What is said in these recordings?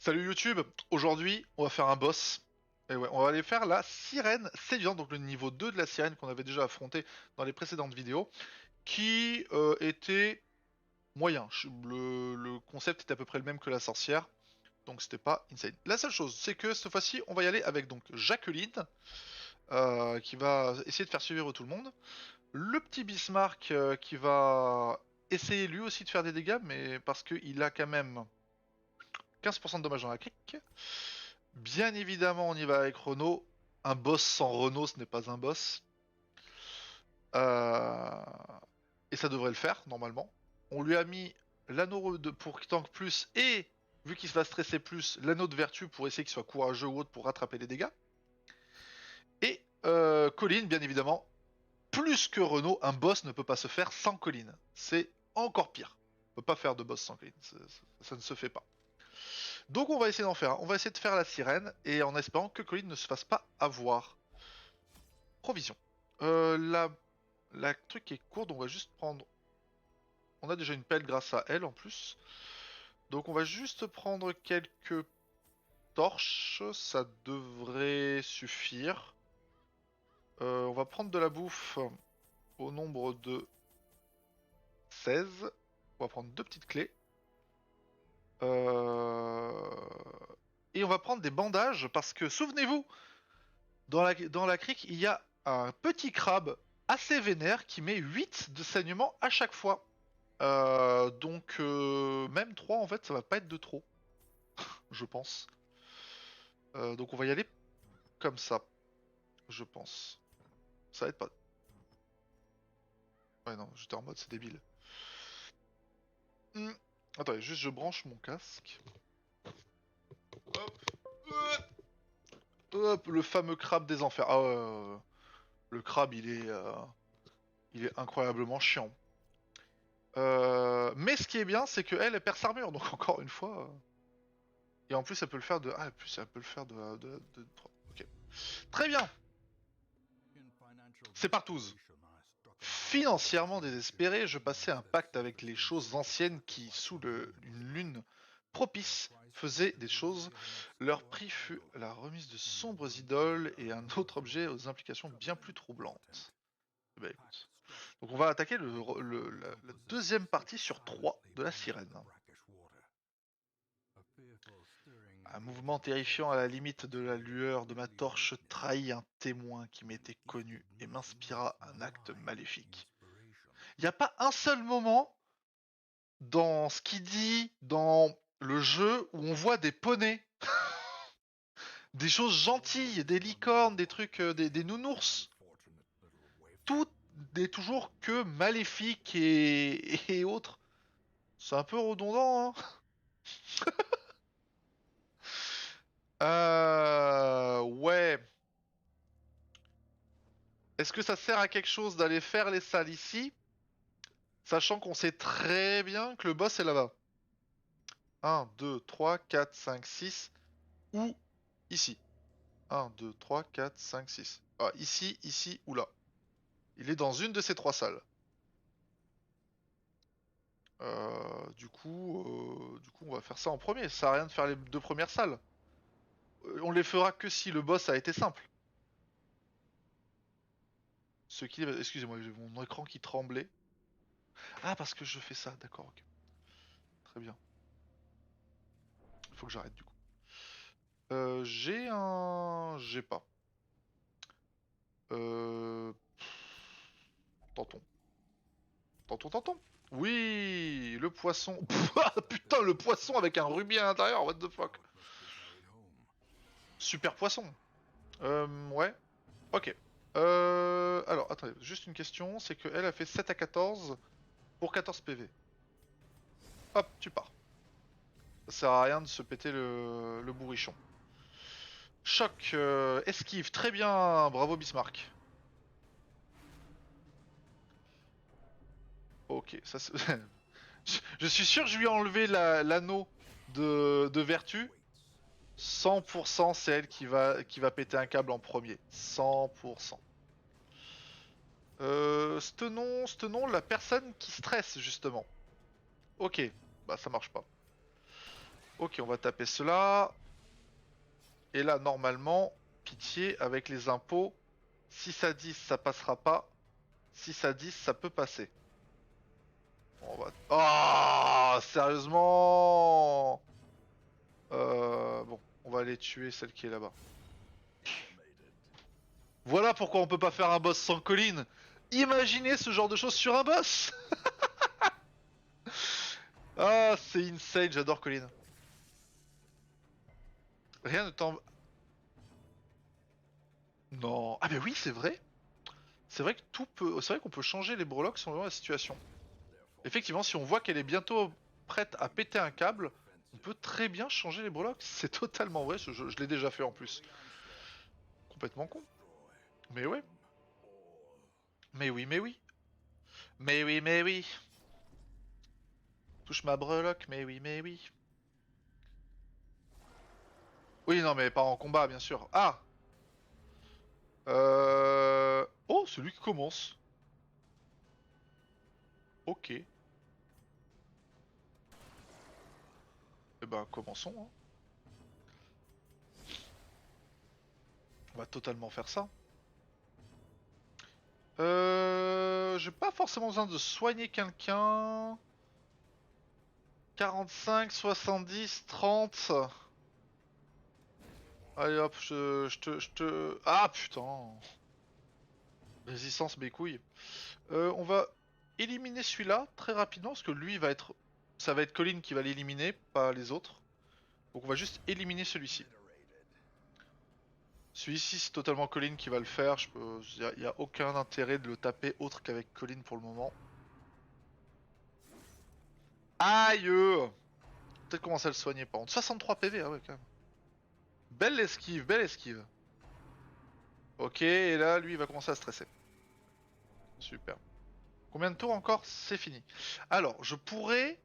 Salut YouTube, aujourd'hui on va faire un boss. Et ouais, on va aller faire la sirène séduisante, donc le niveau 2 de la sirène qu'on avait déjà affronté dans les précédentes vidéos, qui était moyen. Le concept était à peu près le même que la sorcière, donc c'était pas insane. La seule chose, c'est que cette fois-ci on va y aller avec donc Jacqueline, qui va essayer de faire suivre tout le monde. Le petit Bismarck qui va essayer lui aussi de faire des dégâts, mais parce qu'il a quand même 15% de dommages dans la crique. Bien évidemment, on y va avec Renault. Un boss sans Renault, ce n'est pas un boss. Euh, Et ça devrait le faire, normalement. On lui a mis l'anneau pour qu'il tank plus et, vu qu'il va stresser plus, l'anneau de vertu pour essayer qu'il soit courageux ou autre pour rattraper les dégâts. Et Colline, bien évidemment, plus que Renault, un boss ne peut pas se faire sans Colline. C'est encore pire. On peut pas faire de boss sans Colline, ça ne se fait pas. Donc on va essayer d'en faire un. On va essayer de faire la sirène et en espérant que Colline ne se fasse pas avoir. Provision. La truc est courte, on va juste prendre. On a déjà une pelle grâce à elle en plus. Donc on va juste prendre quelques torches, ça devrait suffire. On va prendre de la bouffe au nombre de 16. On va prendre deux petites clés. Euh, Et on va prendre des bandages parce que souvenez-vous, dans la crique, il y a un petit crabe assez vénère qui met 8 de saignement à chaque fois. Donc même 3 en fait, ça va pas être de trop, je pense. Donc on va y aller comme ça, je pense. Ça va être pas. Ouais non, j'étais en mode c'est débile. Hmm. Attendez, juste je branche mon casque. Hop, hop, le fameux crabe des enfers. Ah le crabe il est incroyablement chiant. Mais ce qui est bien, c'est qu'elle perd sa armure, donc encore une fois. Et en plus, elle peut le faire de. Ah, en plus, elle peut le faire de 3. Ok. Très bien. C'est partouze. Financièrement désespéré, je passais un pacte avec les choses anciennes qui, sous une lune propice, faisaient des choses. Leur prix fut la remise de sombres idoles et un autre objet aux implications bien plus troublantes. Bah écoute. Donc on va attaquer la deuxième partie sur 3 de la sirène. Un mouvement terrifiant à la limite de la lueur de ma torche trahit un témoin qui m'était connu et m'inspira un acte maléfique. Il n'y a pas un seul moment dans ce qu'il dit dans le jeu où on voit des poneys, des choses gentilles, des licornes, des trucs, des nounours. Tout n'est toujours que maléfique et autres. C'est un peu redondant, hein. Ouais. Est-ce que ça sert à quelque chose d'aller faire les salles ici, sachant qu'on sait très bien que le boss est là-bas? 1, 2, 3, 4, 5, 6. Ou ici. 1, 2, 3, 4, 5, 6. Ah, ici, ici ou là. Il est dans une de ces trois salles. Du coup, on va faire ça en premier. Ça sert à rien de faire les deux premières salles. On les fera que si le boss a été simple. Ce qui, excusez-moi, j'ai mon écran qui tremblait. Ah, parce que je fais ça. D'accord, ok. Très bien. Il faut que j'arrête du coup. J'ai pas. Euh... Tentons. Tentons, tentons. Oui, le poisson. Putain, le poisson avec un rubis à l'intérieur. What the fuck. Super poisson. Ouais. Ok. Alors, attendez, juste une question. C'est qu'elle a fait 7 à 14 pour 14 PV. Hop, tu pars. Ça sert à rien de se péter le bourrichon. Choc, esquive, très bien, bravo Bismarck. Ok, ça c'est... je suis sûr que je lui ai enlevé l'anneau de vertu. 100% c'est elle qui va péter un câble en premier. 100%. Ce nom, la personne qui stresse justement. Ok, bah ça marche pas. Ok, on va taper cela. Et là, normalement, pitié, avec les impôts, 6 à 10, ça passera pas. 6 à 10, ça peut passer. On va... Oh, sérieusement. Bon, on va aller tuer celle qui est là-bas. Voilà pourquoi on peut pas faire un boss sans Colline. Imaginez ce genre de choses sur un boss. Ah, c'est insane, j'adore Colline. Rien ne t'en... Non. Ah mais oui, c'est vrai. C'est vrai que tout peut... C'est vrai qu'on peut changer les breloques selon la situation. Effectivement, si on voit qu'elle est bientôt prête à péter un câble, on peut très bien changer les breloques. C'est totalement vrai, je l'ai déjà fait en plus. Complètement con. Mais ouais. Mais oui, mais oui. Mais oui, mais oui. Touche ma breloque, mais oui, mais oui. Oui, non, mais pas en combat, bien sûr. Ah. Oh, c'est lui qui commence. Ok. Eh ben, commençons, hein. On va totalement faire ça. J'ai pas forcément besoin de soigner quelqu'un. 45, 70, 30. Allez hop, je te... Ah putain. Résistance mes couilles. On va éliminer celui-là très rapidement parce que lui va être... Ça va être Colin qui va l'éliminer, pas les autres. Donc on va juste éliminer celui-ci. Celui-ci c'est totalement Colin qui va le faire. Il n'y a aucun intérêt de le taper autre qu'avec Colin pour le moment. Aïe. Peut-être commencer à le soigner par contre. 63 PV, ah ouais quand même. Belle esquive, belle esquive. Ok, et là lui il va commencer à stresser. Super. Combien de tours encore? C'est fini. Alors, je pourrais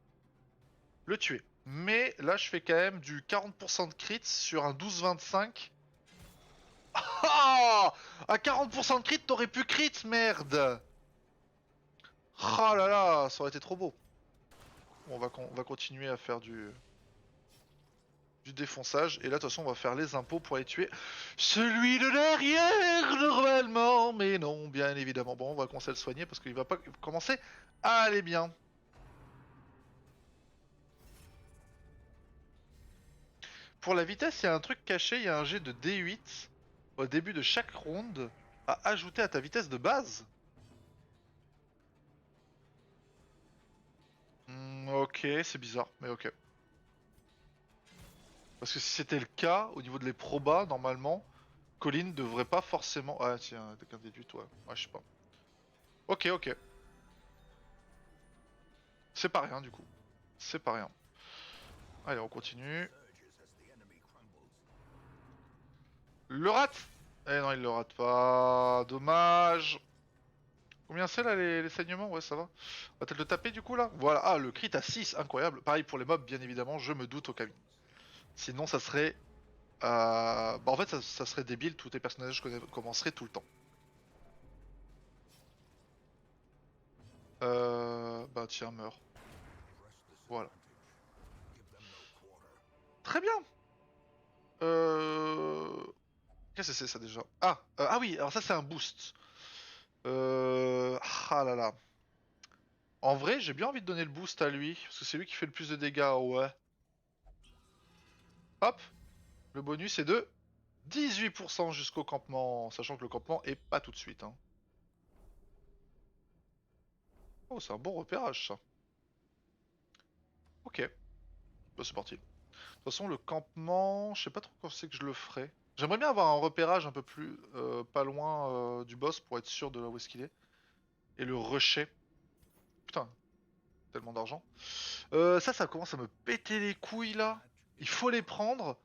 le tuer. Mais là, je fais quand même du 40% de crit sur un 12-25. Ah! À 40% de crit, t'aurais pu crit, merde! Ah là là, ça aurait été trop beau. Bon, on va continuer à faire du défonçage. Et là, de toute façon, on va faire les impôts pour aller tuer celui de derrière, normalement. Mais non, bien évidemment. Bon, on va commencer à le soigner parce qu'il va pas commencer à aller bien. Pour la vitesse, il y a un truc caché, il y a un jet de D8 au début de chaque round à ajouter à ta vitesse de base. Ok, c'est bizarre, mais ok. Parce que si c'était le cas, au niveau de les probas, normalement, Colin devrait pas forcément... Ah tiens, t'as qu'un déduit, toi. Ouais, je sais pas. Ok, ok. C'est pas rien, du coup. C'est pas rien. Allez, on continue. Le rate. Eh non, il le rate pas. Dommage. Combien c'est là les saignements? Ouais, ça va. On va peut-être le taper du coup là. Voilà. Ah, le crit à 6, incroyable. Pareil pour les mobs, bien évidemment, je me doute au cas où. Sinon, ça serait. Bah, en fait, ça serait débile, tous tes personnages commenceraient tout le temps. Bah, tiens, meurs. Voilà. Très bien. Qu'est-ce que c'est ça déjà? Ah oui, alors ça c'est un boost. Ah là là. En vrai, j'ai bien envie de donner le boost à lui, parce que c'est lui qui fait le plus de dégâts, ouais. Hop, le bonus est de 18% jusqu'au campement, sachant que le campement est pas tout de suite, hein. Oh, c'est un bon repérage ça. Ok, bah, c'est parti. De toute façon, le campement, je sais pas trop quand c'est que je le ferai. J'aimerais bien avoir un repérage un peu plus pas loin du boss pour être sûr de là où est-ce qu'il est. Et le rusher. Putain, tellement d'argent. Ça commence à me péter les couilles là. Il faut les prendre,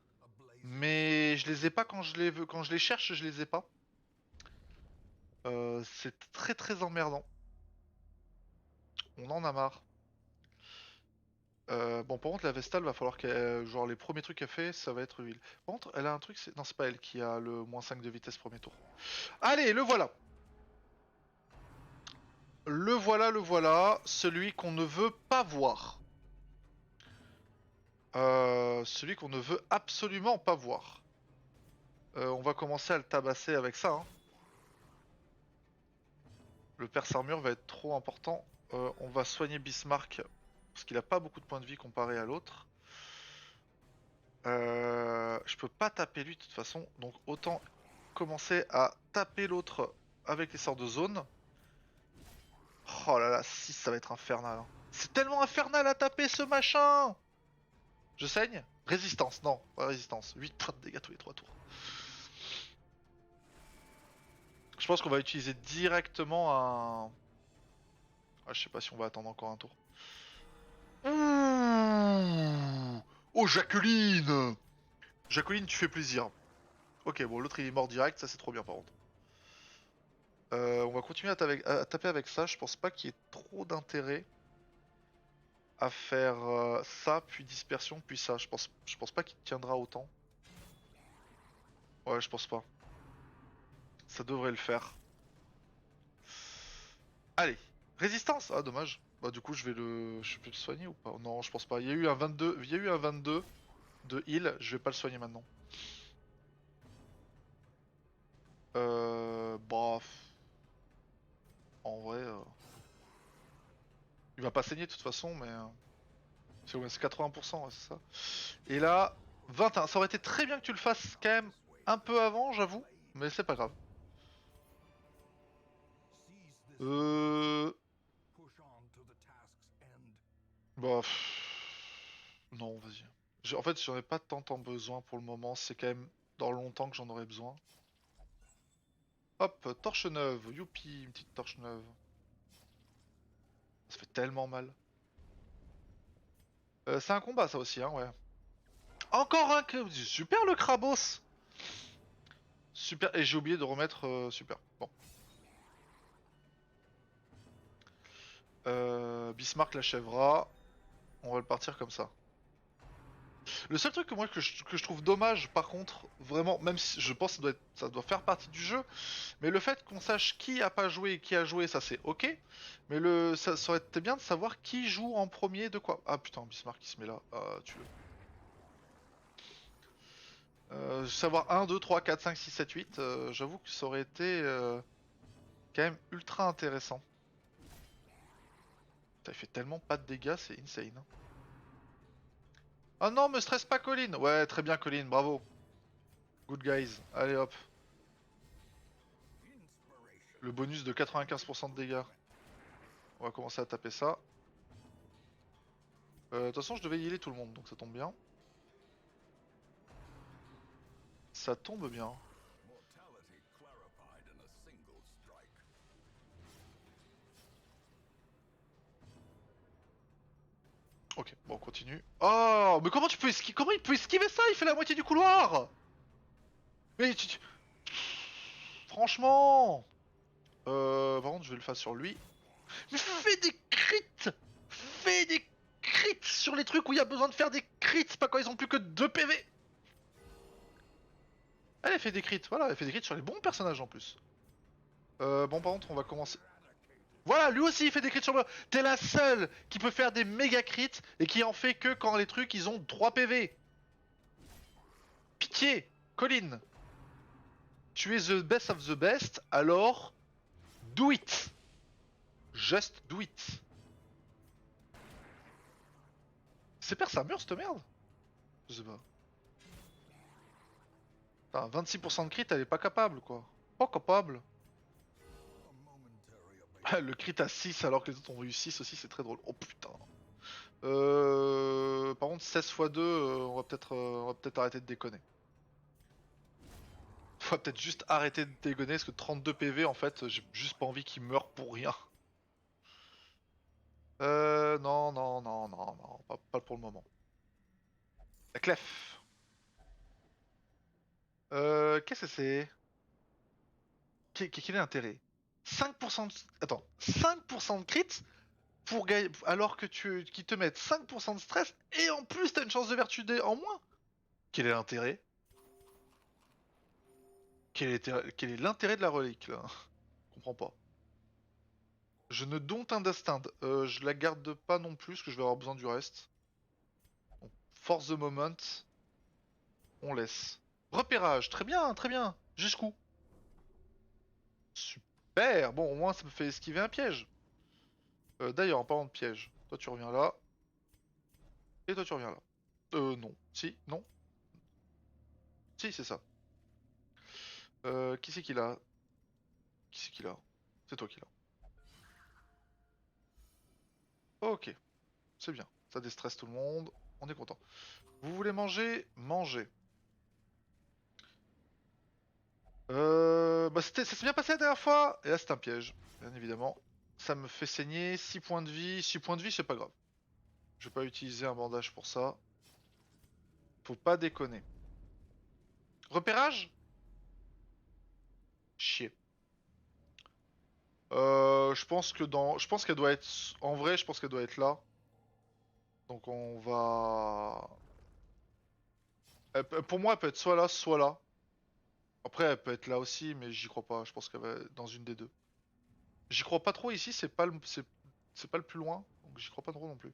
mais je les ai pas quand je les veux. Quand je les cherche, je les ai pas. C'est très très emmerdant. On en a marre. Bon, par contre, la Vestale, va falloir qu'elle. Genre, les premiers trucs qu'elle fait, ça va être huile. Par contre, elle a un truc, c'est. Non, c'est pas elle qui a le -5 de vitesse premier tour. Allez, le voilà! Le voilà, celui qu'on ne veut pas voir. Celui qu'on ne veut absolument pas voir. On va commencer à le tabasser avec ça. Hein. Le perce armure va être trop important. On va soigner Bismarck parce qu'il a pas beaucoup de points de vie comparé à l'autre. Je peux pas taper lui de toute façon, donc autant commencer à taper l'autre avec les sorts de zone. Oh là là, 6 ça va être infernal. Hein. C'est tellement infernal à taper ce machin. Je saigne. Résistance, non, pas résistance. 8 points de dégâts tous les 3 tours. Je pense qu'on va utiliser directement un... Ah, je sais pas si on va attendre encore un tour. Ouh oh Jacqueline. Jacqueline, tu fais plaisir. Ok, bon, l'autre il est mort direct, ça c'est trop bien par contre. On va continuer à taper avec ça, je pense pas qu'il y ait trop d'intérêt à faire ça, puis dispersion, puis ça. Je pense pas qu'il tiendra autant. Ouais, je pense pas. Ça devrait le faire. Allez, résistance. Ah, dommage. Bah du coup, je peux le soigner ou pas? Non, je pense pas. Il y a eu un 22, il y a eu un 22 de heal, je vais pas le soigner maintenant. Bah... En vrai... Il va pas saigner de toute façon, mais... C'est 80%, ouais, c'est ça. Et là, 21. Ça aurait été très bien que tu le fasses quand même un peu avant, j'avoue. Mais c'est pas grave. Euh... Bah... Non, vas-y. En fait, j'en ai pas tant besoin pour le moment. C'est quand même dans longtemps que j'en aurai besoin. Hop, torche neuve. Youpi, une petite torche neuve. Ça fait tellement mal. C'est un combat, ça aussi, hein, ouais. Encore un... Super le Krabos. Super. Et j'ai oublié de remettre... super. Bon. Bismarck l'achèvera. On va le partir comme ça. Le seul truc que moi que je trouve dommage, par contre, vraiment, même si je pense que ça doit faire partie du jeu, mais le fait qu'on sache qui a pas joué et qui a joué, ça c'est ok. Mais ça aurait été bien de savoir qui joue en premier de quoi. Ah putain, Bismarck qui se met là. Ah, tu le. Savoir 1, 2, 3, 4, 5, 6, 7, 8, j'avoue que ça aurait été quand même ultra intéressant. Ça fait tellement pas de dégâts, c'est insane. Hein. Oh non, me stresse pas Colin. Ouais, très bien Colin, bravo. Good guys. Allez hop. Le bonus de 95% de dégâts. On va commencer à taper ça. De toute façon, je devais healer tout le monde, donc ça tombe bien. Ça tombe bien. Ok, bon, on continue. Oh, mais comment tu peux esquiver? Comment il peut esquiver ça? Il fait la moitié du couloir! Mais Franchement! Par contre, je vais le faire sur lui. Mais fais des crits! Fais des crits sur les trucs où il y a besoin de faire des crits, pas quand ils ont plus que 2 PV! Elle fait des crits, voilà, elle fait des crits sur les bons personnages en plus. Bon, par contre, on va commencer. Voilà, lui aussi il fait des crits sur moi. T'es la seule qui peut faire des méga crits et qui en fait que quand les trucs ils ont 3 PV. Pitié, Colin. Tu es the best of the best, alors do it. Just do it. C'est perce ça mur cette merde? Je sais pas. Putain, 26% de crit, elle est pas capable quoi. Pas capable. Le crit à 6 alors que les autres ont eu 6 aussi, c'est très drôle. Oh putain. Par contre, 16 x 2, on va peut-être arrêter de déconner. Faut peut-être juste arrêter de dégonner parce que 32 PV en fait, j'ai juste pas envie qu'il meure pour rien. Non, non, non, non, non, pas pour le moment. La clef. Qu'est-ce que c'est? Quel est l'intérêt? 5% de... Attends, 5% de crit pour gagner... alors que qui te mettent 5% de stress et en plus t'as une chance de vertu en moins? Quel est l'intérêt? Quel est l'intérêt de la relique là? Je comprends pas. Je ne don't understand. Je la garde pas non plus parce que je vais avoir besoin du reste. Donc, Force the moment. On laisse. Repérage, très bien, très bien. Jusqu'où? Super. Bon, au moins ça me fait esquiver un piège. D'ailleurs, en parlant de piège, toi tu reviens là. Et toi tu reviens là. Non. Si, non. Si, c'est ça. Qui c'est qui l'a? Qui c'est qui l'a? C'est toi qui l'as. Ok, c'est bien. Ça déstresse tout le monde. On est content. Vous voulez manger? Mangez. Bah ça s'est bien passé la dernière fois. Et là c'est un piège, bien évidemment. Ça me fait saigner 6 points de vie. 6 points de vie, c'est pas grave. Je vais pas utiliser un bandage pour ça. Faut pas déconner. Repérage? Chier. Je pense que dans... Je pense qu'elle doit être... En vrai, je pense qu'elle doit être là. Donc on va... Pour moi, elle peut être soit là, soit là. Après, elle peut être là aussi, mais j'y crois pas. Je pense qu'elle va être dans une des deux. J'y crois pas trop ici, c'est pas le plus loin. Donc j'y crois pas trop non plus.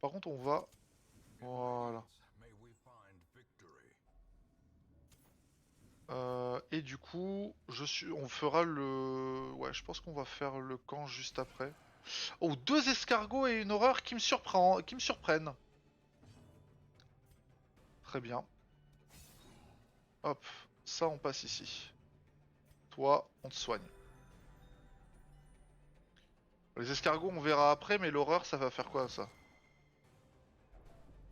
Par contre, on va... Voilà. Et du coup, on fera le... Ouais, je pense qu'on va faire le camp juste après. Oh, deux escargots et une horreur qui me surprennent. Très bien. Hop, ça on passe ici. Toi, on te soigne. Les escargots, on verra après, mais l'horreur, ça va faire quoi, ça?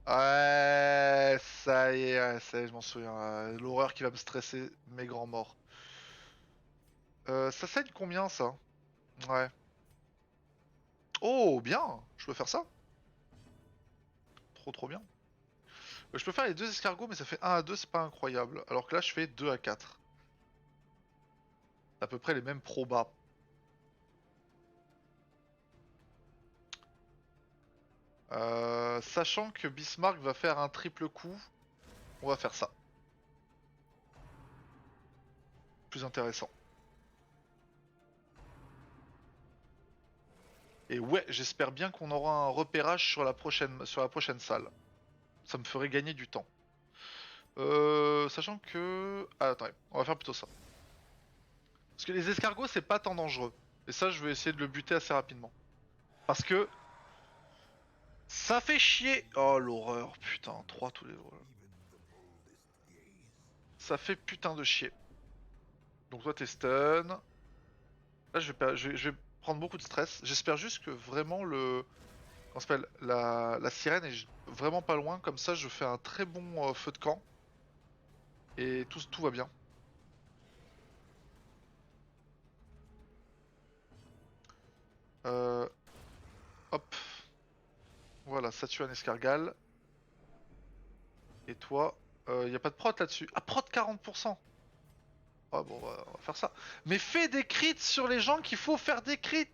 Ouais, ça y est, ouais, ça y est, je m'en souviens. L'horreur qui va me stresser, mes grands morts. Ça saigne combien, ça? Ouais. Oh, bien! Je peux faire ça? Trop trop bien. Je peux faire les deux escargots, mais ça fait 1 à 2, c'est pas incroyable. Alors que là, je fais 2 à 4. À peu près les mêmes probas. Sachant que Bismarck va faire un triple coup, on va faire ça. Plus intéressant. Et ouais, j'espère bien qu'on aura un repérage sur la prochaine salle. Ça me ferait gagner du temps. Sachant que... Ah, attendez, on va faire plutôt ça. Parce que les escargots, c'est pas tant dangereux. Et ça, je vais essayer de le buter assez rapidement. Parce que... Ça fait chier. Oh, l'horreur, putain, 3 tous les... Ça fait putain de chier. Donc toi, t'es stun. Là, je vais prendre beaucoup de stress. J'espère juste que vraiment le... Comment ça s'appelle, la sirène est vraiment pas loin. Comme ça, je fais un très bon feu de camp. Et tout va bien. Euh, Hop. Voilà, ça tue un escargal. Et toi, y a pas de prot là-dessus. Ah, prot 40%. Ah bon, on va faire ça. Mais fais des crits sur les gens qu'il faut faire des crits.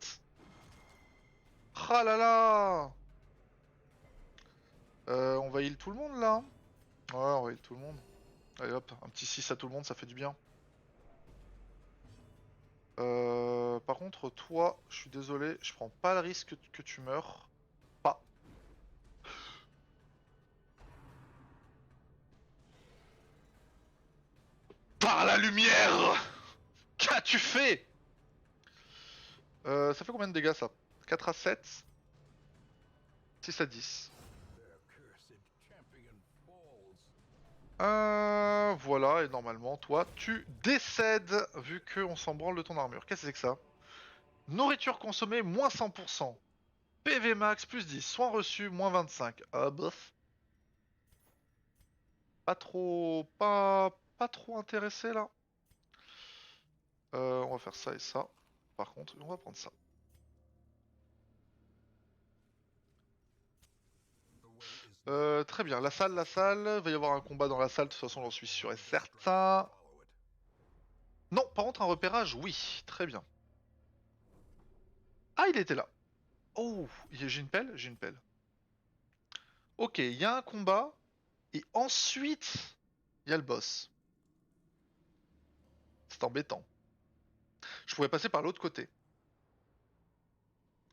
Ah là là. On va heal tout le monde là. Ouais, on va heal tout le monde. Allez hop, un petit 6 à tout le monde, ça fait du bien. Par contre, toi, je suis désolé, je prends pas le risque que tu meurs. Pas. Par la lumière! Qu'as-tu fait? Ça fait combien de dégâts ça? 4 à 7, 6 à 10. Voilà, et normalement, toi, tu décèdes, vu qu'on s'en branle de ton armure. Qu'est-ce que c'est que ça? Nourriture consommée, moins 100%. PV max, plus 10. Soins reçus, moins 25. Ah, bof. Pas trop... Pas trop intéressé, là. On va faire ça et ça. Par contre, on va prendre ça. Très bien, la salle, la salle. Va y avoir un combat dans la salle, de toute façon, j'en suis sûr et certain. Non, par contre, un repérage, oui. Très bien. Ah, il était là. Oh, j'ai une pelle? J'ai une pelle. Ok, il y a un combat. Et ensuite, il y a le boss. C'est embêtant. Je pourrais passer par l'autre côté.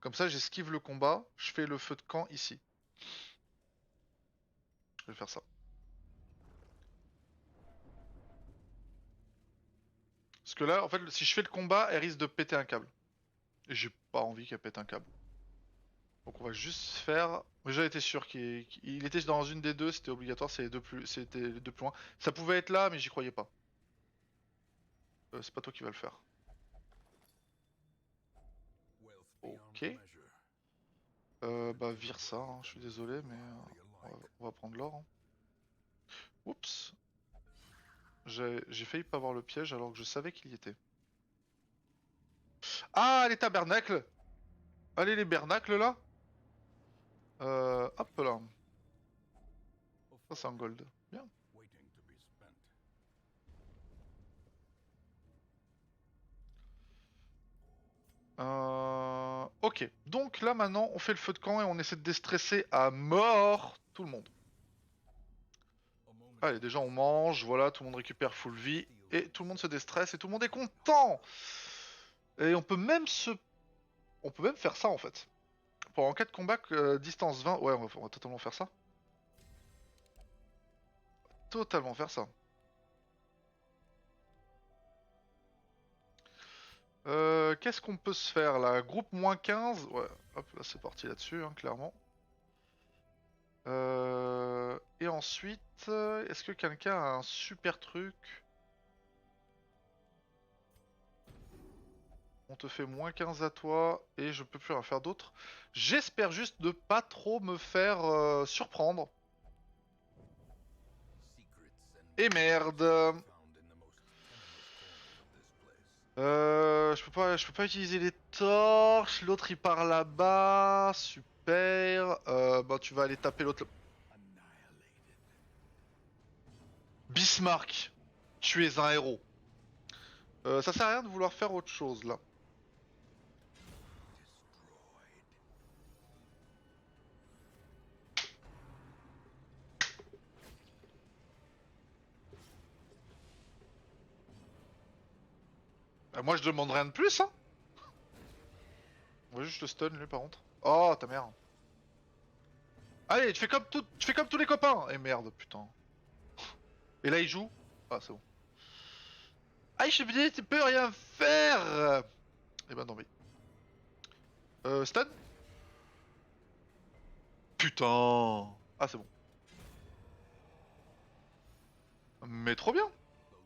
Comme ça, j'esquive le combat. Je fais le feu de camp ici. vais faire ça. Parce que là, en fait, si je fais le combat, elle risque de péter un câble. Et j'ai pas envie qu'elle pète un câble. Donc on va juste faire... Mais j'avais été sûr qu'il était dans une des deux, c'était obligatoire, c'était les deux plus loin. Ça pouvait être là, mais j'y croyais pas. C'est pas toi qui vas le faire. Ok. Bah vire ça, hein, je suis désolé, mais on va prendre l'or. Hein. Oups. J'ai failli pas voir le piège alors que je savais qu'il y était. Ah, les tabernacles! Allez, les bernacles là! Hop là. Ça, c'est un gold. Bien. Ok. Donc là, maintenant, on fait le feu de camp et on essaie de déstresser à mort tout le monde. Allez, déjà, on mange. Voilà, tout le monde récupère full vie. Et tout le monde se déstresse et tout le monde est content! Et on peut même faire ça en fait. Pour en cas de combat, distance 20. Ouais, on va totalement faire ça. Totalement faire ça. Qu'est-ce qu'on peut se faire là? Groupe moins 15. Ouais, hop, là c'est parti là-dessus, hein, clairement. Et ensuite, est-ce que quelqu'un a un super truc? On te fait moins 15 à toi et je peux plus rien faire d'autre. J'espère juste de pas trop me faire surprendre. Et merde. Je peux pas utiliser les torches. L'autre il part là-bas. Super. Bah tu vas aller taper l'autre. Bismarck, tu es un héros. Ça sert à rien de vouloir faire autre chose là. Moi je demande rien de plus hein. On va juste le stun lui par contre. Oh ta mère. Allez, tu fais comme tous les copains. Et merde putain. Et là il joue. Ah c'est bon. Ah je suis petit, tu peux rien faire. Eh ben non mais. Stun. Putain. Ah c'est bon. Mais trop bien.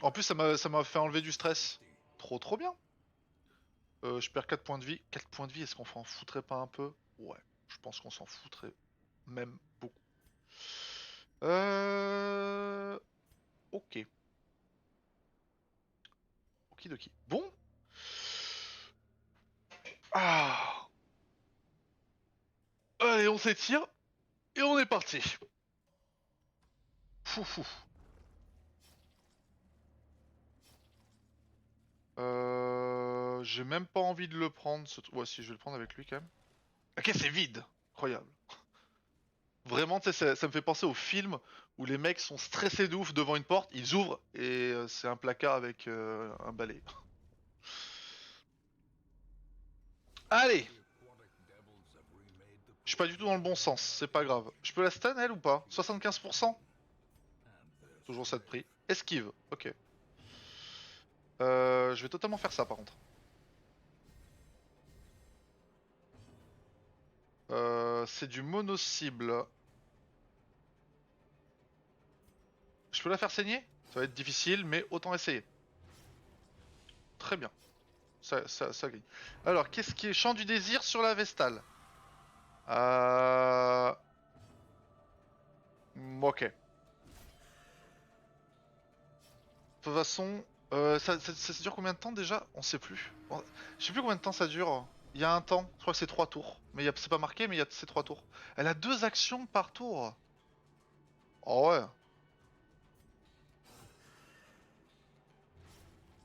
En plus ça m'a fait enlever du stress. Trop bien. Je perds 4 points de vie. 4 points de vie, est-ce qu'on s'en foutrait pas un peu? Ouais, je pense qu'on s'en foutrait même beaucoup. Ok. Okidoki. Bon. Ah. Allez, on s'étire. Et on est parti. Fou. J'ai même pas envie de le prendre. Ouais, si, je vais le prendre avec lui quand même. Ok, c'est vide. Incroyable. Vraiment, tu sais, ça me fait penser au film où les mecs sont stressés de ouf devant une porte, ils ouvrent et c'est un placard avec un balai. Allez! Je suis pas du tout dans le bon sens, c'est pas grave. Je peux la stun elle ou pas? 75%? Toujours ça de prix. Esquive, ok. Je vais totalement faire ça par contre. C'est du mono-cible. Je peux la faire saigner? Ça va être difficile, mais autant essayer. Très bien. Ça gagne. Alors, qu'est-ce qui est Chant du désir sur la Vestale? Ok. De toute façon, ça dure combien de temps déjà? On sait plus. Je sais plus combien de temps ça dure. Il y a un temps, je crois que c'est 3 tours. Mais c'est pas marqué, mais c'est 3 tours. Elle a 2 actions par tour. Oh ouais.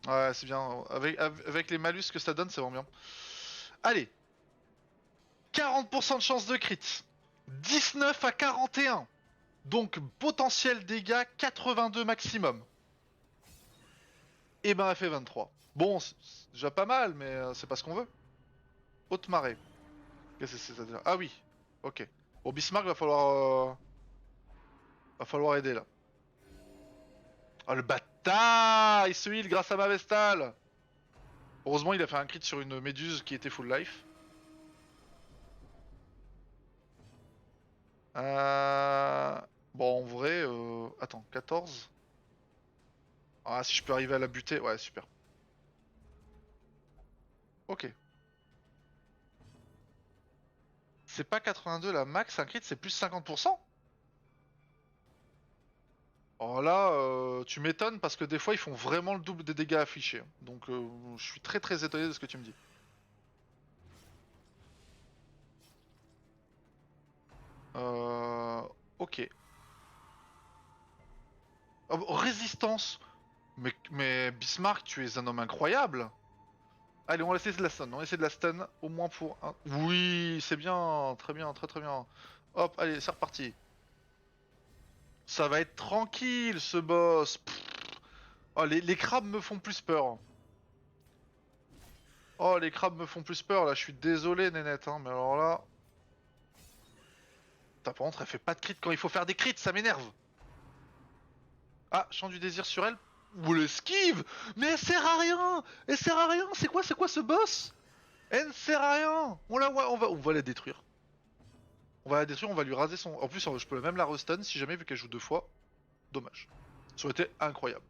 Ouais, c'est bien. Avec les malus que ça donne, c'est vraiment bien. Allez. 40% de chance de crit. 19 à 41. Donc potentiel dégâts 82 maximum. Et ben elle fait 23. Bon, c'est déjà pas mal, mais c'est pas ce qu'on veut. Haute marée. Qu'est-ce que c'est ça déjà? Ah oui. Ok. Bon, Bismarck va falloir... Va falloir aider là. Oh le bâtard! Il se heal grâce à ma Vestale! Heureusement il a fait un crit sur une méduse qui était full life. Bon en vrai... Attends, 14? Ah si je peux arriver à la buter, ouais super. Ok. C'est pas 82 la max, un crit c'est plus 50%? Alors là, tu m'étonnes parce que des fois ils font vraiment le double des dégâts affichés. Donc je suis très très étonné de ce que tu me dis. Ok. Résistance. Mais Bismarck, tu es un homme incroyable. Allez, on va essayer de la stun. On va essayer de la stun au moins pour un. Oui, c'est bien, très bien, très très bien. Hop, allez, c'est reparti. Ça va être tranquille ce boss. Pff. Oh, les crabes me font plus peur. Oh, les crabes me font plus peur là. Je suis désolé, Nénette. Hein, mais alors là. Par contre, elle fait pas de crit quand il faut faire des crits, ça m'énerve. Ah, chant du désir sur elle. Ou l'esquive. Mais elle sert à rien. Elle sert à rien. C'est quoi ce boss? Elle ne sert à rien. On va la détruire. On va la détruire, on va lui raser son... En plus, je peux même la restun si jamais, vu qu'elle joue 2 fois. Dommage. Ça aurait été incroyable.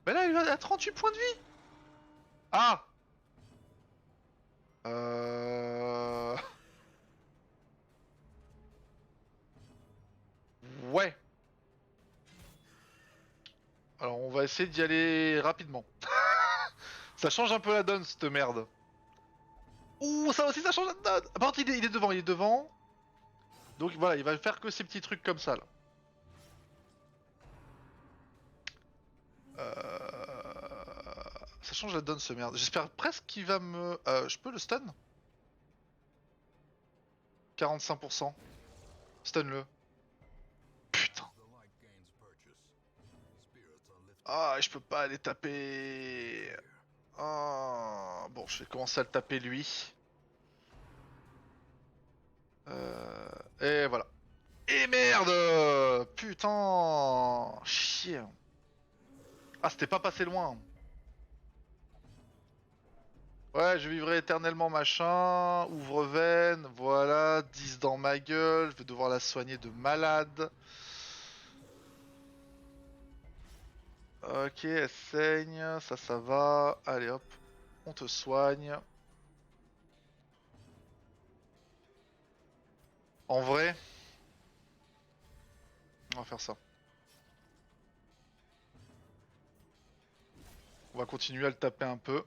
Mais là, elle va à 38 points de vie. Ah. Euh... Ouais. Alors, on va essayer d'y aller rapidement. Ça change un peu la donne, cette merde. Ouh, ça aussi, ça change la donne. Par contre, il est devant, il est devant. Donc voilà, il va faire que ces petits trucs comme ça, là. Ça change la donne, ce merde. J'espère presque qu'il va me... je peux le stun? 45%. Stun-le. Putain. Ah, je peux pas aller taper. Ah, bon, je vais commencer à le taper lui. Et voilà. Et merde! Putain! Chier. Ah, c'était pas passé loin. Ouais, je vivrai éternellement machin. Ouvre-veine. Voilà. 10 dans ma gueule. Je vais devoir la soigner de malade. Ok, elle saigne. Ça va. Allez hop. On te soigne. En vrai, on va faire ça. On va continuer à le taper un peu.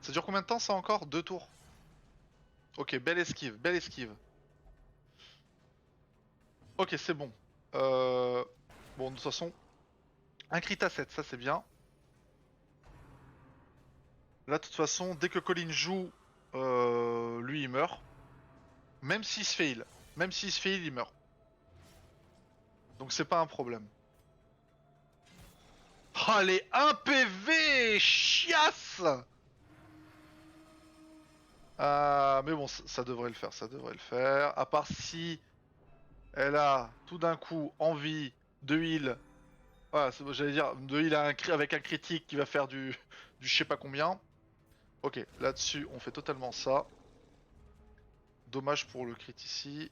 Ça dure combien de temps ça encore? 2 tours. Ok, belle esquive, belle esquive. Ok, c'est bon. Bon, de toute façon, un crit à 7, ça c'est bien. Là, de toute façon, dès que Colin joue, lui il meurt. Même s'il se fait heal. Même s'il se fait heal, il meurt. Donc c'est pas un problème. Oh, les 1 PV chiasse. Mais bon, ça devrait le faire, ça devrait le faire. À part si elle a tout d'un coup envie de heal. Voilà, j'allais dire, de heal avec un critique qui va faire du je sais pas combien. Ok, là-dessus, on fait totalement ça. Dommage pour le crit ici.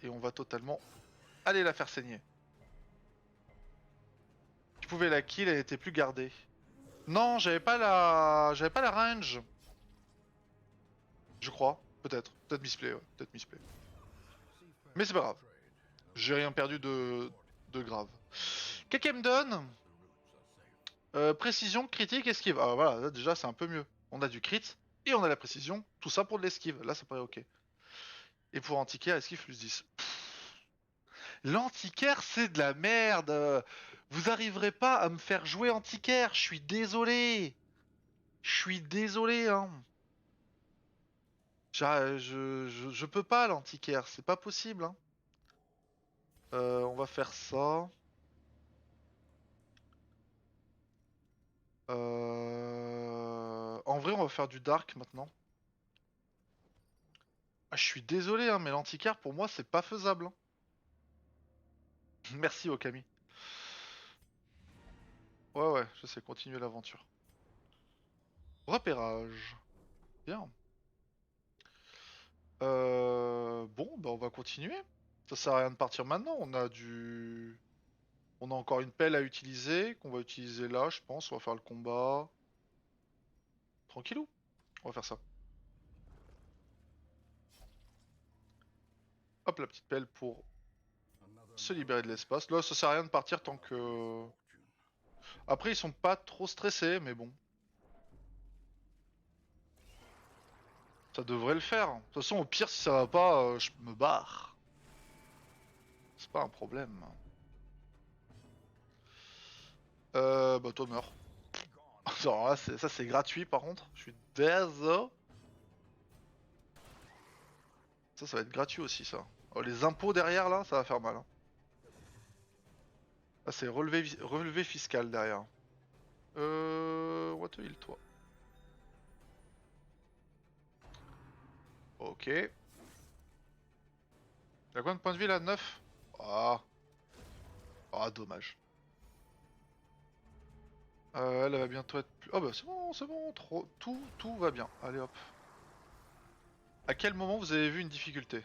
Et on va totalement aller la faire saigner. Tu pouvais la kill, elle était plus gardée. Non, j'avais pas la range. Je crois. Peut-être. Peut-être misplay, ouais. Peut-être misplay. Mais c'est pas grave. J'ai rien perdu de grave. Qu'est-ce qu'elle me donne? Précision, critique, esquive. Ah voilà, là, déjà c'est un peu mieux. On a du crit et on a la précision. Tout ça pour de l'esquive. Là ça paraît ok. Et pour antiquaire, esquive plus 10. L'antiquaire c'est de la merde. Vous arriverez pas à me faire jouer antiquaire. Je suis désolé. Je suis désolé hein. Je peux pas l'antiquaire. C'est pas possible hein. On va faire ça. En vrai on va faire du dark maintenant. Ah, je suis désolé, hein, mais l'antiquaire pour moi c'est pas faisable. Hein. Merci Okami. Ouais, je sais, continuer l'aventure. Repérage. Bien. Bon, bah on va continuer. Ça sert à rien de partir maintenant, On a encore une pelle à utiliser, qu'on va utiliser là, je pense. On va faire le combat. Tranquillou. On va faire ça. Hop, la petite pelle pour se libérer de l'espace. Là, ça sert à rien de partir tant que... Après, ils sont pas trop stressés, mais bon. Ça devrait le faire. De toute façon, au pire, si ça va pas, je me barre. C'est pas un problème. Bah toi meurs. Alors là, ça c'est gratuit par contre. Je suis désolé. Ça va être gratuit aussi ça. Oh, les impôts derrière là, ça va faire mal. Hein. Ah, c'est relevé fiscal derrière. What the heal toi. Ok. T'as combien de points de vie là? 9. Ah. Ah, dommage. Elle va bientôt être plus... Oh bah c'est bon, trop... tout va bien. Allez hop. À quel moment vous avez vu une difficulté?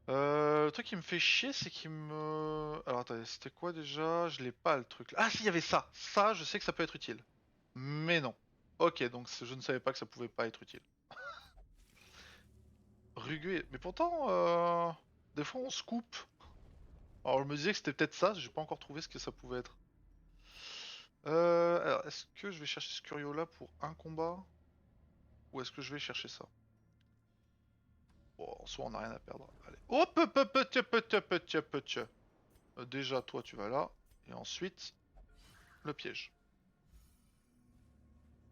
Le truc qui me fait chier, c'est qu'il me... Alors attendez, c'était quoi déjà? Je l'ai pas le truc là. Ah si, il y avait ça. Ça, je sais que ça peut être utile. Mais non. Ok, donc je ne savais pas que ça pouvait pas être utile. Rugueux. Mais pourtant, des fois on se coupe. Alors je me disais que c'était peut-être ça, j'ai pas encore trouvé ce que ça pouvait être. Alors, est-ce que je vais chercher ce curio là pour un combat? Ou est-ce que je vais chercher ça? Bon, en soi on n'a rien à perdre. Allez. Hop, hop, hop, hop, hop, hop, hop, hop, hop. Déjà, toi tu vas là. Et ensuite, le piège.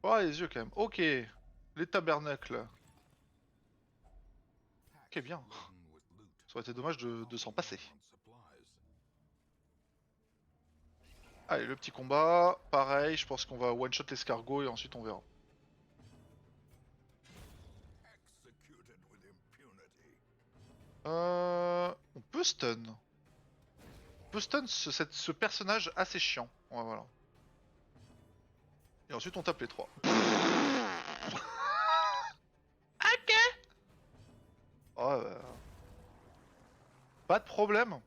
Oh, les yeux quand même. Ok. Les tabernacles. Ok, bien. Ça aurait été dommage de s'en passer. Allez, le petit combat. Pareil, je pense qu'on va one-shot l'escargot et ensuite on verra. On peut stun. On peut stun ce personnage assez chiant. Ouais, voilà. Et ensuite on tape les trois. Ok. Oh, pas de problème.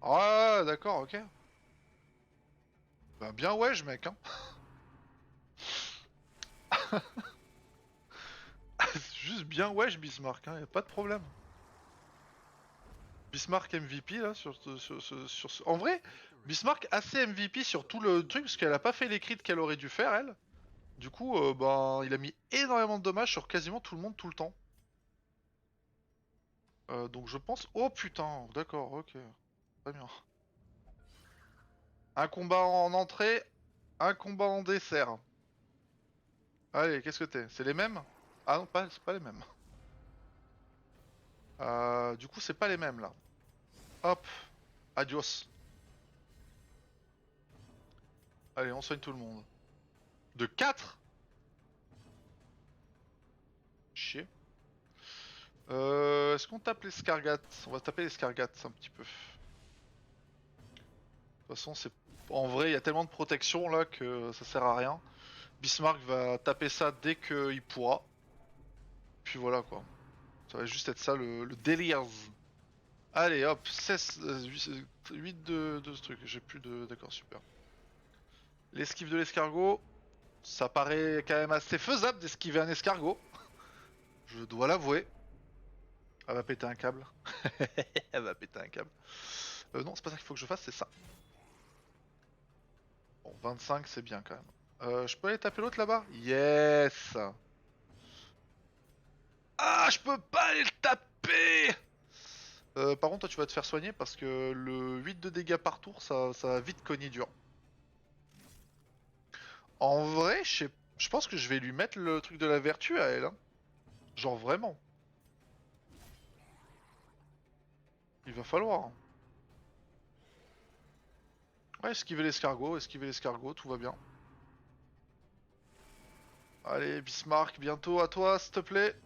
Ah, d'accord, ok. Bah, bien wesh, mec, hein. Juste bien wesh, Bismarck, hein, y a pas de problème. Bismarck MVP là En vrai, Bismarck assez MVP sur tout le truc parce qu'elle a pas fait les crits qu'elle aurait dû faire elle. Du coup, ben il a mis énormément de dommages sur quasiment tout le monde tout le temps. Donc je pense. Oh putain, d'accord, ok, très bien. Un combat en entrée, un combat en dessert. Allez, qu'est-ce que t'es? C'est les mêmes? Ah non, pas, c'est pas les mêmes. Du coup, c'est pas les mêmes là. Hop, adios. Allez, on soigne tout le monde. De 4. Chier. Est-ce qu'on tape l'escargot? On va taper l'escargot un petit peu. De toute façon, c'est en vrai, il y a tellement de protection là que ça sert à rien. Bismarck va taper ça dès qu'il pourra. Puis voilà quoi. Ça va juste être ça le délire. Allez hop, 16, 8 de ce truc. J'ai plus de... D'accord, super. L'esquive de l'escargot, ça paraît quand même assez faisable d'esquiver un escargot. Je dois l'avouer. Elle va péter un câble. Elle va péter un câble. Non, c'est pas ça qu'il faut que je fasse, c'est ça. Bon, 25, c'est bien quand même. Je peux aller taper l'autre là-bas? Yes! Ah, je peux pas aller le taper! Par contre, toi, tu vas te faire soigner parce que le 8 de dégâts par tour, ça va vite cogner dur. En vrai, je pense que je vais lui mettre le truc de la vertu à elle. Hein. Genre vraiment. Il va falloir. Hein. Ouais, esquiver l'escargot, tout va bien. Allez, Bismarck, bientôt à toi, s'il te plaît.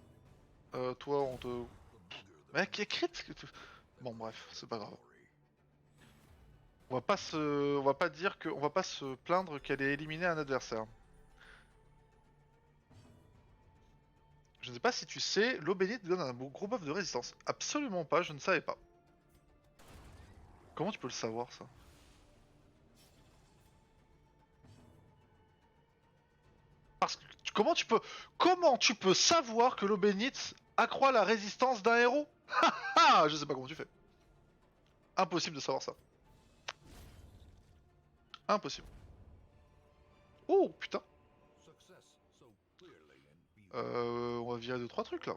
Toi, on te... Mec, écrite. Bon, bref, c'est pas grave. On va pas dire que, on va pas se plaindre qu'elle ait éliminé un adversaire. Je ne sais pas si tu sais, l'eau bénite donne un gros buff de résistance. Absolument pas, je ne savais pas. Comment tu peux le savoir ça? Parce que comment tu peux savoir que l'eau bénite accroît la résistance d'un héros? Ah, je sais pas comment tu fais. Impossible de savoir ça. Impossible. Oh putain. On va virer 2-3 trucs là.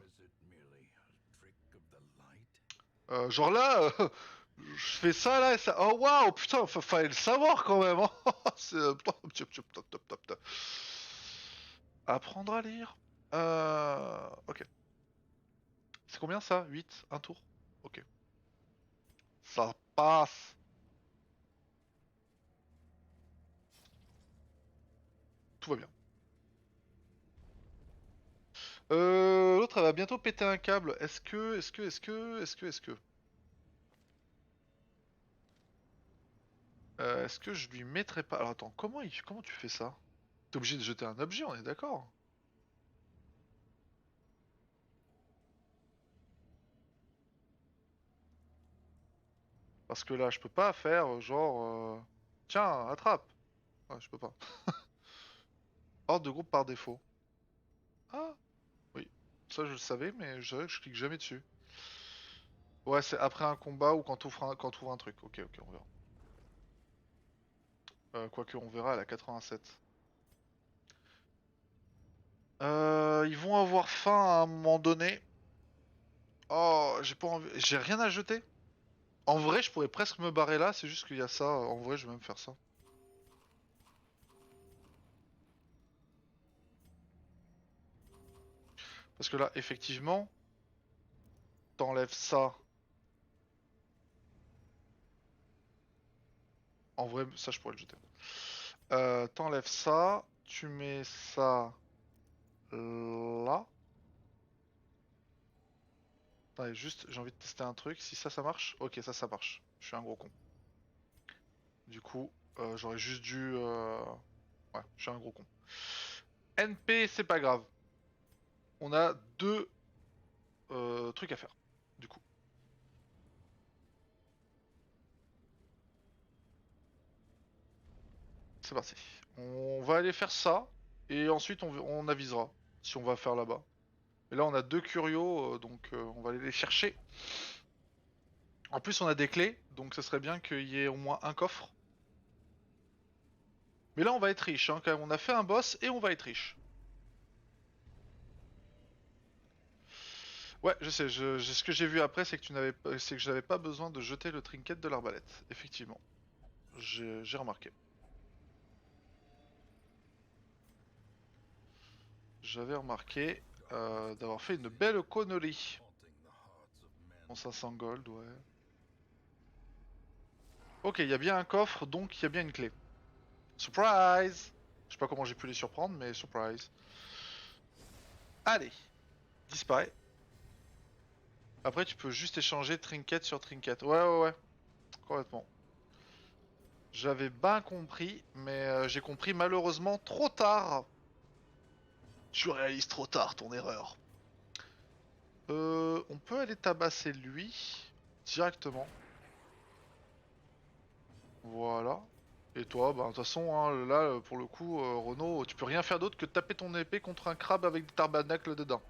Genre là, je fais ça là et ça. Oh waouh, putain, fallait le savoir quand même. Hein. C'est top. Apprendre à lire. Ok. C'est combien ça? 8, un tour. Ok. Ça passe. Tout va bien. L'autre elle va bientôt péter un câble. Est-ce que je lui mettrais pas. Alors attends, comment tu fais ça? T'es obligé de jeter un objet, on est d'accord? Parce que là, je peux pas faire genre. Tiens, attrape! Ouais, je peux pas. Hors de groupe par défaut. Ah, oui. Ça, je le savais, mais je clique jamais dessus. Ouais, c'est après un combat ou quand t'ouvres un truc. Ok, on verra. Quoique, on verra à la 87. Ils vont avoir faim à un moment donné. Oh, j'ai pas envie. J'ai rien à jeter. En vrai, je pourrais presque me barrer là, c'est juste qu'il y a ça. En vrai, je vais même faire ça. Parce que là, effectivement, t'enlèves ça. En vrai, ça, je pourrais le jeter. T'enlèves ça. Tu mets ça là. Attendez, juste, j'ai envie de tester un truc. Si ça marche. Ok, ça marche. Je suis un gros con. Du coup, j'aurais juste dû. Ouais, je suis un gros con. NP, c'est pas grave. On a deux trucs à faire. Du coup, c'est parti. On va aller faire ça. Et ensuite, on avisera si on va faire là-bas. Et là, on a deux curios, donc on va aller les chercher. En plus, on a des clés, donc ce serait bien qu'il y ait au moins un coffre. Mais là, on va être riche, hein, quand même. On a fait un boss et on va être riche. Ouais, je sais. Ce que j'ai vu après, c'est que c'est que j'avais pas besoin de jeter le trinket de l'arbalète. Effectivement, j'ai remarqué. J'avais remarqué d'avoir fait une belle connerie. Bon, 500 gold, ouais. Ok, il y a bien un coffre, donc il y a bien une clé. Surprise! Je sais pas comment j'ai pu les surprendre, mais surprise. Allez, disparaît. Après, tu peux juste échanger trinket sur trinket. Ouais, complètement. J'avais bien compris, mais j'ai compris malheureusement trop tard. Tu réalises trop tard ton erreur. On peut aller tabasser lui directement. Voilà. Et toi, bah de toute façon, hein, là, pour le coup, Renault, tu peux rien faire d'autre que de taper ton épée contre un crabe avec des tabernacles dedans.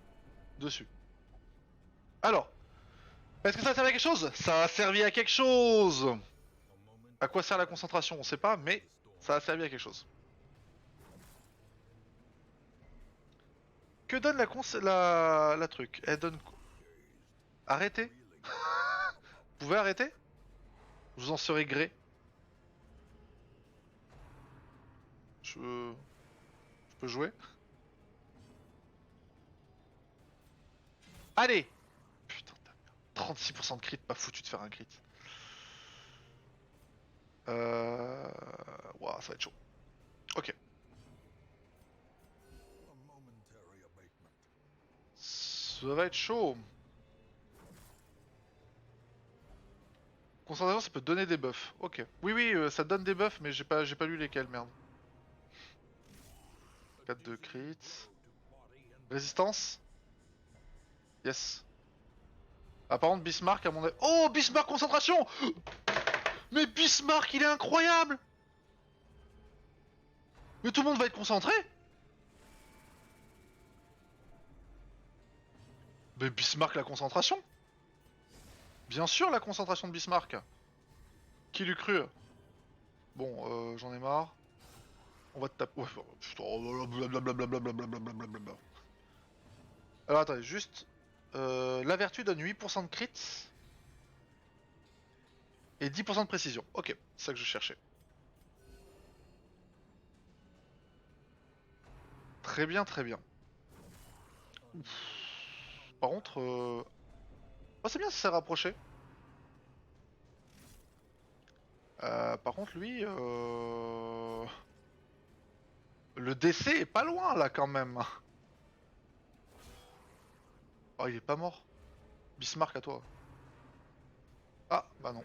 Dessus. Alors, est-ce que ça a servi à quelque chose? Ça a servi à quelque chose! À quoi sert la concentration? On sait pas, mais ça a servi à quelque chose. Que donne la truc? Elle donne quoi? Arrêtez? Vous pouvez arrêter? Je vous en serez gré. Je peux jouer? Allez! Putain de merde. 36% de crit, pas foutu de faire un crit. Euh... Ouah, ça va être chaud. Ok. Ça va être chaud. Concentration, ça peut donner des buffs. Ok. Oui, oui, ça donne des buffs, mais j'ai pas lu lesquels, merde. 4 de crit. Résistance. Yes. Ah, par contre, Bismarck, à mon avis... Oh, Bismarck concentration. Mais Bismarck, il est incroyable. Mais tout le monde va être concentré. Mais Bismarck, la concentration. Bien sûr, la concentration de Bismarck. Qui l'eût cru? Bon, j'en ai marre. On va te taper... Ouais, putain, blablabla. Alors attendez, juste... la vertu donne 8% de crit. Et 10% de précision. Ok, c'est ça que je cherchais. Très bien, très bien. Par contre... Oh, c'est bien, ça s'est rapproché. Par contre, lui... Le décès est pas loin, là, quand même. Oh, il est pas mort. Bismarck, à toi. Ah, bah non.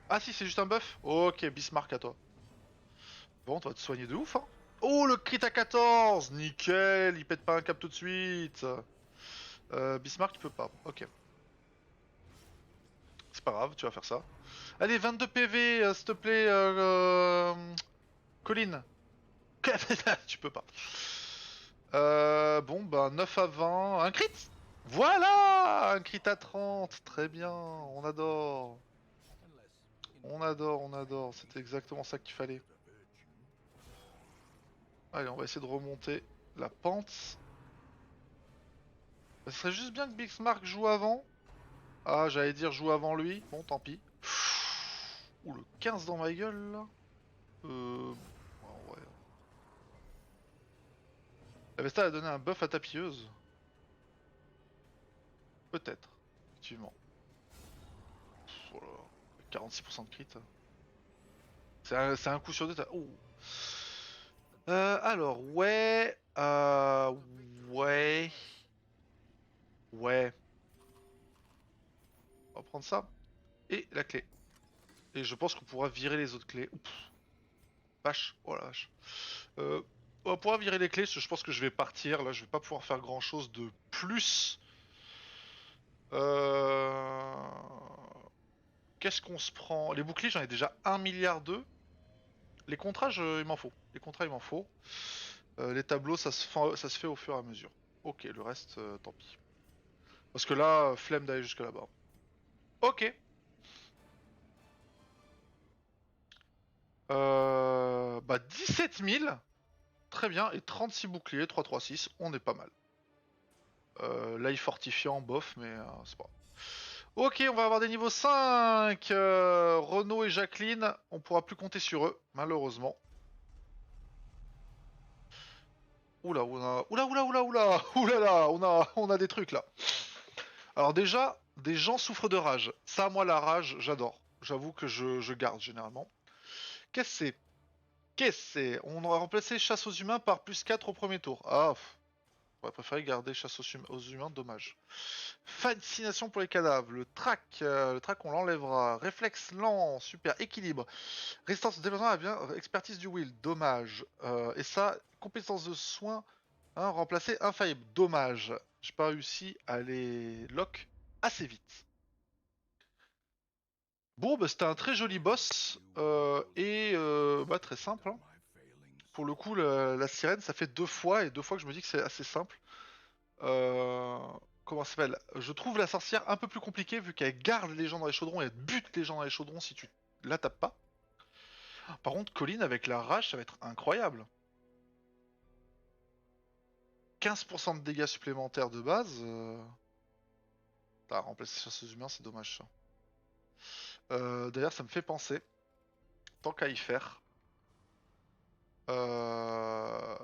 Ah si, c'est juste un buff. Ok, Bismarck, à toi. Bon, tu vas te soigner de ouf, hein. Oh, le crit à 14. Nickel, il pète pas un cap tout de suite. Bismarck, tu peux pas. Ok. C'est pas grave, tu vas faire ça. Allez, 22 PV, s'il te plaît, Colline. Tu peux pas. Bon, bah 9 à 20. Un crit. Voilà. Un crit à 30. Très bien, on adore. On adore, on adore. C'était exactement ça qu'il fallait. Allez, on va essayer de remonter la pente. Ce serait juste bien que Bismarck joue avant. Ah, j'allais dire joue avant lui. Bon, tant pis. Ouh, le 15 dans ma gueule, là. Ouais. La Vesta a donné un buff à ta pilleuse. Peut-être, effectivement. Oh là là, 46% de crit. C'est un coup sur deux. Oh. Alors, ouais. Ouais. Ouais. On va prendre ça. Et la clé. Et je pense qu'on pourra virer les autres clés. Oups. Vache. Oh la vache. On va pouvoir virer les clés. Je pense que je vais partir. Là, je vais pas pouvoir faire grand chose de plus. Qu'est-ce qu'on se prend? Les boucliers, j'en ai déjà 1 milliard 2. Les contrats, il m'en faut. Les contrats, il m'en faut. Les tableaux, ça se fait au fur et à mesure. Ok, le reste, tant pis. Parce que là, flemme d'aller jusque là-bas. Ok. Bah 17 000. Très bien. Et 36 boucliers, 3, 3, 6. On est pas mal. L'ail fortifiant, bof, mais c'est pas grave. Ok, on va avoir des niveaux 5. Renaud et Jacqueline, on pourra plus compter sur eux, malheureusement. Oula, oula, on a des trucs là. Alors déjà, des gens souffrent de rage. Ça, moi, la rage, j'adore. J'avoue que je garde généralement. Qu'est-ce que c'est? On aurait remplacé chasse aux humains par plus 4 au premier tour. Ah, j'aurais préféré garder chasse aux humains, dommage. Fascination pour les cadavres. Le trac on l'enlèvera. Réflexe lent, super. Équilibre. Résistance au développement, bien. Expertise du will, dommage. Et ça, compétence de soins, hein, remplacer infaillible, dommage. J'ai pas réussi à les lock assez vite. Bon, bah, c'était un très joli boss et bah, très simple. Hein. Pour le coup, la sirène, ça fait 2 fois et 2 fois que je me dis que c'est assez simple. Comment ça s'appelle? Je trouve la sorcière un peu plus compliquée vu qu'elle garde les gens dans les chaudrons et elle bute les gens dans les chaudrons si tu la tapes pas. Par contre, Colline avec la rage, ça va être incroyable. 15% de dégâts supplémentaires de base. Remplacer chasse aux humains, c'est dommage ça. D'ailleurs, ça me fait penser, tant qu'à y faire. Alors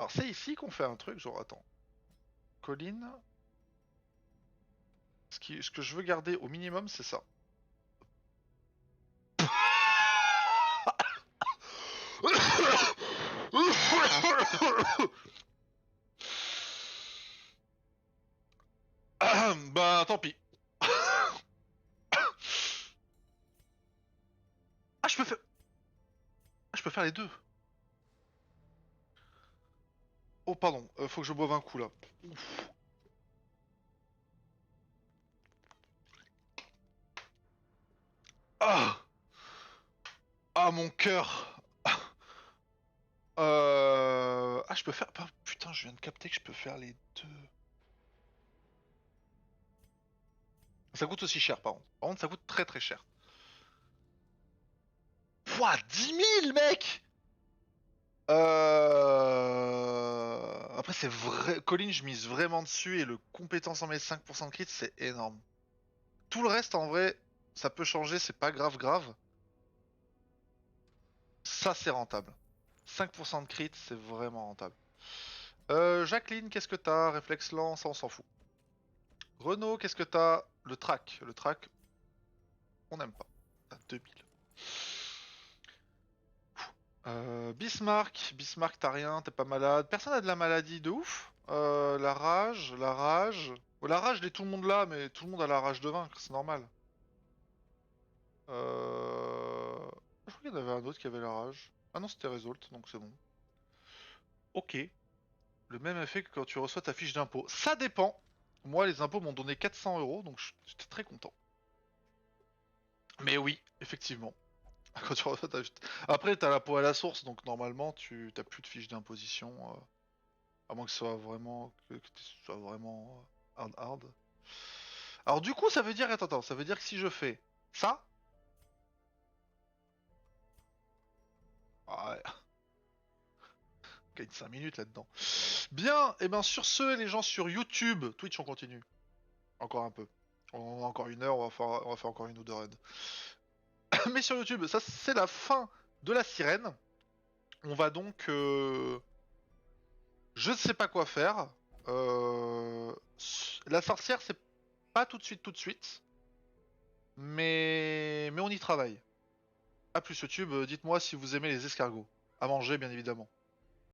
c'est ici qu'on fait un truc, genre attends. Colline. Ce que je veux garder au minimum, c'est ça. Bah tant pis. peux faire... Ah, je peux faire les deux. Oh pardon, faut que je boive un coup là. Ouf. Ah, ah mon cœur. Ah, je peux faire... Ah, putain, je viens de capter que je peux faire les deux. Ça coûte aussi cher par contre. Par contre, ça coûte très très cher. Pouah, 10 000 mec. Après, c'est vrai. Colin, je mise vraiment dessus et le compétence en mes 5% de crit, c'est énorme. Tout le reste, en vrai, ça peut changer, c'est pas grave grave. Ça, c'est rentable. 5% de crit, c'est vraiment rentable. Jacqueline, qu'est-ce que t'as? Réflexe lent, ça on s'en fout. Renaud, qu'est-ce que t'as? Le track. Le track, on n'aime pas. T'as 2000. Bismarck. Bismarck, t'as rien, t'es pas malade. Personne a de la maladie de ouf. La rage, la rage. Oh, la rage, tout le monde là, mais tout le monde a la rage de vaincre, c'est normal. Je crois qu'il y en avait un autre qui avait la rage. Ah non, c'était Resolt, donc c'est bon. Ok. Le même effet que quand tu reçois ta fiche d'impôt. Ça dépend. Moi, les impôts m'ont donné 400 €, donc j'étais très content. Mais oui, effectivement. Quand tu reçois Après, t'as l'impôt à la source, donc normalement, tu t'as plus de fiche d'imposition. À moins que ce soit vraiment, ce soit vraiment hard. Alors du coup, ça veut dire, attends, ça veut dire que si je fais ça, ah ouais, on gagne 5 minutes là-dedans. Bien, et bien sur ce, les gens sur YouTube, Twitch, on continue. Encore un peu. On a encore 1 heure, on va faire encore une ou deux raids. Mais sur YouTube, ça c'est la fin de la sirène. On va donc... Je ne sais pas quoi faire. La sorcière, c'est pas tout de suite, tout de suite. Mais on y travaille. A plus YouTube, dites-moi si vous aimez les escargots. À manger, bien évidemment.